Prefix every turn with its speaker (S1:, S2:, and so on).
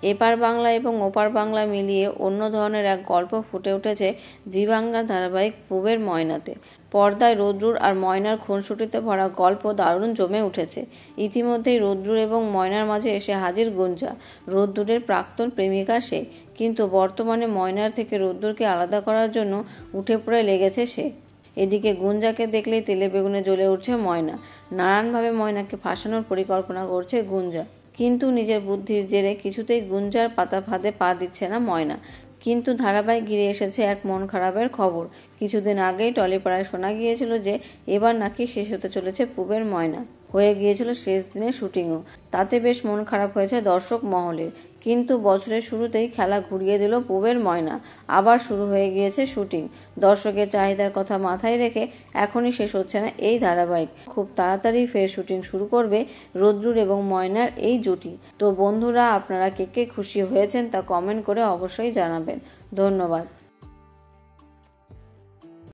S1: এপার বাংলা এবং ওপার বাংলা মিলিয়ে অন্য ধরনের এক গল্প ফুটে উঠেছে জি বাংলার ধারাবাহিক পুবের ময়নাতে। পর্দায় রোদ্রুর আর ময়নার খুনসুটিতে ভরা গল্প দারুণ জমে উঠেছে। ইতিমধ্যেই রোদ্রুর এবং ময়নার মাঝে এসে হাজির গুঞ্জা। রোদ্দুরের প্রাক্তন প্রেমিকা সে, কিন্তু বর্তমানে ময়নার থেকে রোদ্দুরকে আলাদা করার জন্য উঠে পড়ে লেগেছে সে। এদিকে গুঞ্জাকে দেখলেই তেলে বেগুনে জ্বলে উঠছে ময়না। নানানভাবে ময়নাকে ফাঁসানোর পরিকল্পনা করছে গুঞ্জা, কিন্তু নিজের বুদ্ধির জেরে কিছুতেই গুঞ্জার পাতা ফাঁদে পা দিচ্ছে না ময়না। কিন্তু ধারাবাহিক ঘিরে এসেছে এক মন খারাপের খবর। কিছুদিন আগেই টলিপাড়ায় শোনা গিয়েছিল যে এবার নাকি শেষ হতে চলেছে পুবের ময়না। হয়ে গিয়েছিল শেষ দিনের শুটিংও। তাতে বেশ মন খারাপ হয়েছে দর্শক মহলের। কিন্তু বছরের শুরুতেই খেলা ঘুরিয়ে দিল পুবের ময়না। আবার শুরু হয়ে গিয়েছে শুটিং। দর্শকের চাহিদার কথা মাথায় রেখে এখনই শেষ হচ্ছে না এই ধারাবাহিক। খুব তাড়াতাড়ি ফের শুটিং শুরু করবে রোদ্রুর এবং ময়নার এই জুটি। তো বন্ধুরা, আপনারা কে কে খুশি হয়েছেন তা কমেন্ট করে অবশ্যই জানাবেন। ধন্যবাদ।